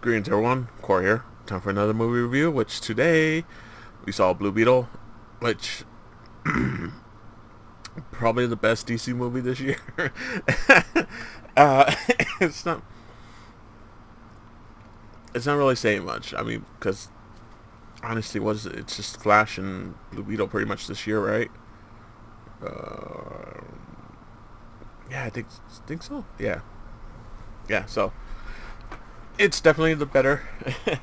Greetings everyone, Core here. Time for another movie review, which today we saw Blue Beetle, which probably the best DC movie this year. uh, it's not it's not really saying much. I mean, because honestly, it's just Flash and Blue Beetle pretty much this year, right? Uh, yeah, I think so. Yeah. So it's definitely the better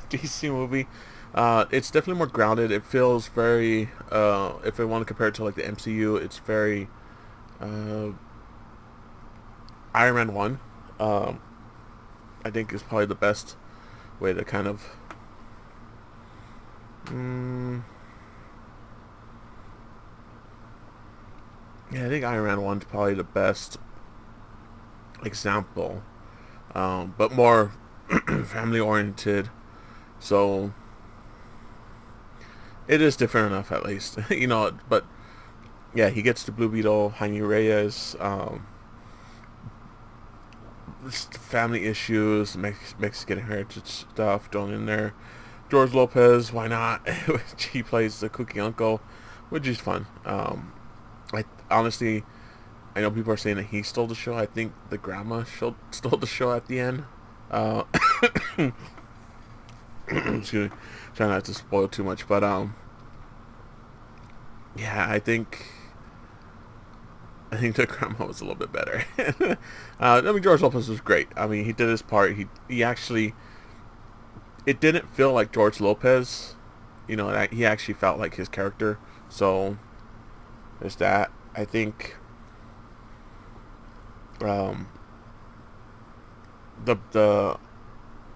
DC movie. It's definitely more grounded. It feels very, if I want to compare it to like the MCU, it's very uh, Iron Man 1. Um, I think is probably the best way to kind of. Mm, yeah, I think Iron Man 1 is probably the best example, but more family oriented. So it is different enough, at least, But yeah, he gets the Blue Beetle, Jaime Reyes, family issues, Mexican heritage stuff thrown in there. George Lopez, why not? He plays the kooky uncle, which is fun. I honestly, I know people are saying that he stole the show. I think the grandma stole the show at the end. Uh, excuse me, try not to spoil too much, but yeah, I think the grandma was a little bit better. I mean, George Lopez was great. I mean, he did his part. He actually, it didn't feel like George Lopez. He actually felt like his character. So there's that. I think um, the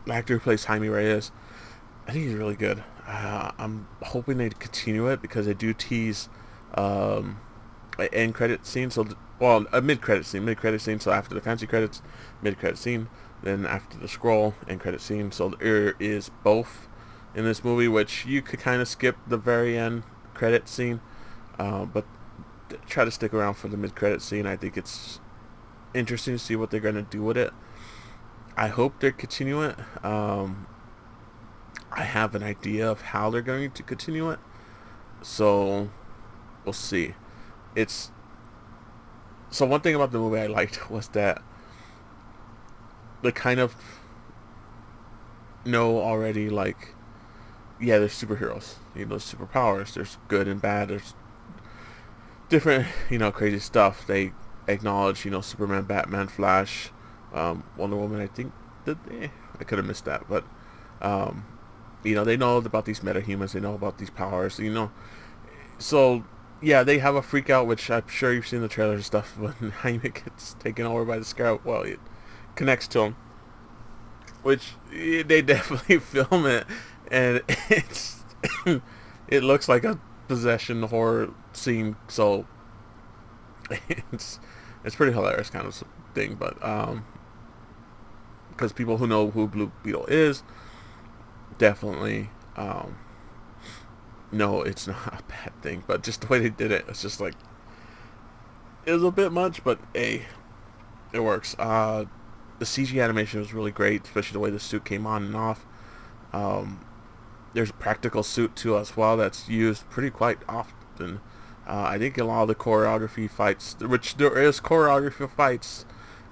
actor who plays Jaime Reyes, I think he's really good. I'm hoping they continue it because they do tease um, an end credit scene. A mid credit scene. So after the fancy credits, mid credit scene. Then after the scroll, end credit scene. So there is both in this movie, which you could kind of skip the very end credit scene, but try to stick around for the mid credit scene. I think it's interesting to see what they're gonna do with it. I hope they continue it. I have an idea of how they're going to continue it, so we'll see. It's so one thing about the movie I liked was that they kind of know already, like, yeah, there's superheroes, there's superpowers, there's good and bad, there's different, crazy stuff. They acknowledge, Superman, Batman, Flash, Wonder Woman. I think that I could have missed that, but um, they know about these metahumans. They know about these powers. So yeah, they have a freak out, which I'm sure you've seen the trailers and stuff. When Jaime gets taken over by the Scarab, well, it connects to him, which they definitely film it, and it's it looks like a possession horror scene. So it's it's pretty hilarious kind of thing, but because people who know who Blue Beetle is definitely know it's not a bad thing, but just the way they did it, it's just like it was a bit much, but hey, it works. The CG animation was really great, especially the way the suit came on and off. Um, there's a practical suit too as well that's used pretty quite often. I think a lot of the choreography fights, which there is choreography fights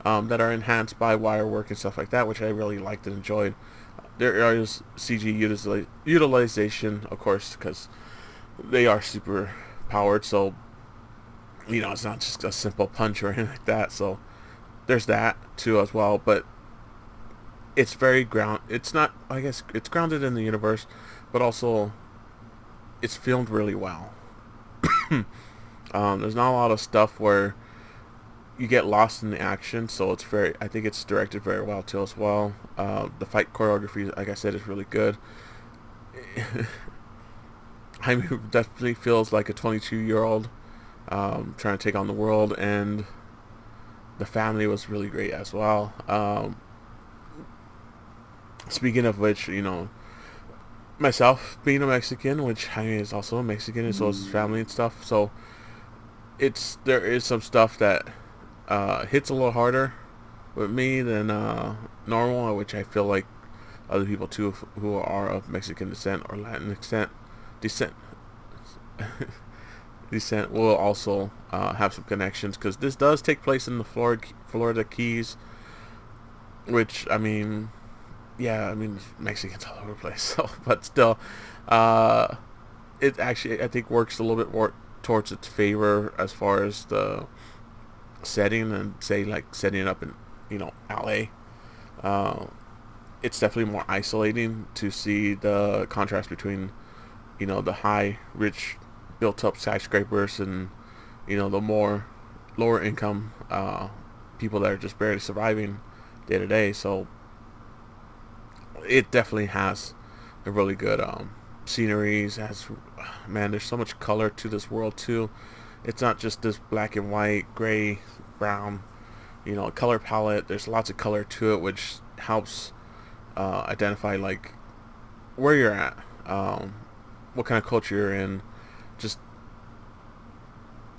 that are enhanced by wire work and stuff like that, which I really liked and enjoyed. There is CG utilization, of course, because they are super powered, so it's not just a simple punch or anything like that. So there's that too as well, but it's very it's not, I guess it's grounded in the universe, but also it's filmed really well. There's not a lot of stuff where you get lost in the action, so I think it's directed very well too as well. The fight choreography, like I said, is really good. I mean, definitely feels like a 22-year-old trying to take on the world, and the family was really great as well. Speaking of which, myself being a Mexican, which Jaime is also a Mexican, and so is his family and stuff. So there is some stuff that hits a little harder with me than normal, which I feel like other people too who are of Mexican descent or Latin descent descent will also have some connections, because this does take place in the Florida Keys, which, I mean, yeah, I mean, Mexicans all over the place. So, but still, uh, it actually, I think, works a little bit more towards its favor as far as the setting, and say like setting it up in, LA. uh, it's definitely more isolating to see the contrast between, the high rich built up skyscrapers, and the more lower income people that are just barely surviving day to day. So it definitely has a really good sceneries. Has, man, there's so much color to this world too. It's not just this black and white, gray, brown, color palette. There's lots of color to it, which helps identify like where you're at, what kind of culture you're in. Just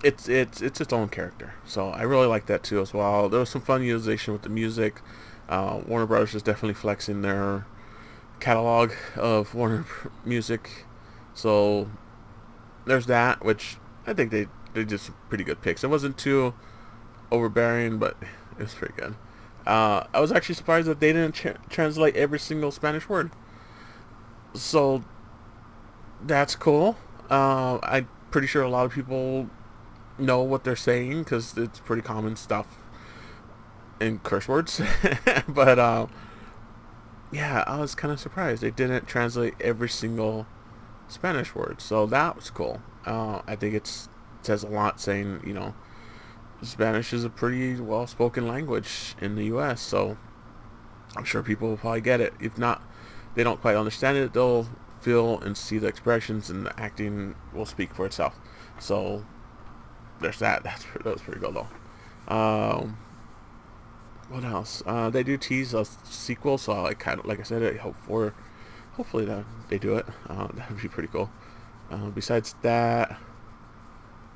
it's its own character. So I really like that too as well. There was some fun utilization with the music. Warner Brothers is definitely flexing their catalog of Warner Music. So there's that, which I think they did some pretty good picks. It wasn't too overbearing, but it was pretty good. I was actually surprised that they didn't translate every single Spanish word. So that's cool. I'm pretty sure a lot of people know what they're saying, because it's pretty common stuff in curse words. But yeah, I was kind of surprised they didn't translate every single Spanish word. So that was cool. I think it says a lot, saying, Spanish is a pretty well-spoken language in the U.S., so I'm sure people will probably get it. If not, they don't quite understand it, they'll feel and see the expressions, and the acting will speak for itself. So there's that. That was pretty good, though. What else? They do tease a sequel, so like I said, I hopefully that they do it. That would be pretty cool. Besides that,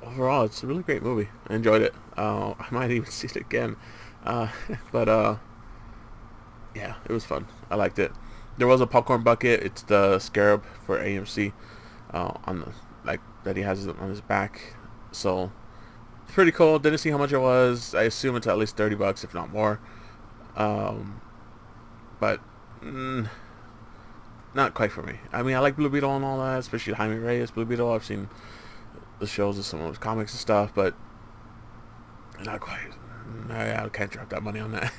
overall, it's a really great movie. I enjoyed it. I might even see it again. Uh, but yeah, it was fun. I liked it. There was a popcorn bucket. It's the scarab for AMC, on the, like, that he has on his back. So it's pretty cool. Didn't see how much it was. I assume it's at least $30, if not more. But not quite for me. I mean, I like Blue Beetle and all that, especially Jaime Reyes Blue Beetle. I've seen the shows of some of his comics and stuff, but not quite. I can't drop that money on that.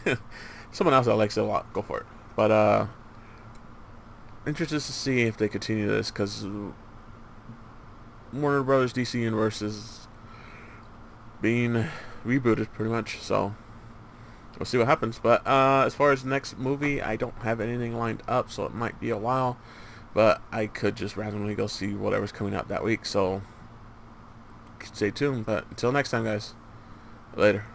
Someone else that likes it a lot, go for it. But interested to see if they continue this, because Warner Brothers DC Universe is being rebooted pretty much, so we'll see what happens. But as far as next movie, I don't have anything lined up, so it might be a while, but I could just randomly go see whatever's coming out that week, so stay tuned. But until next time, guys, later.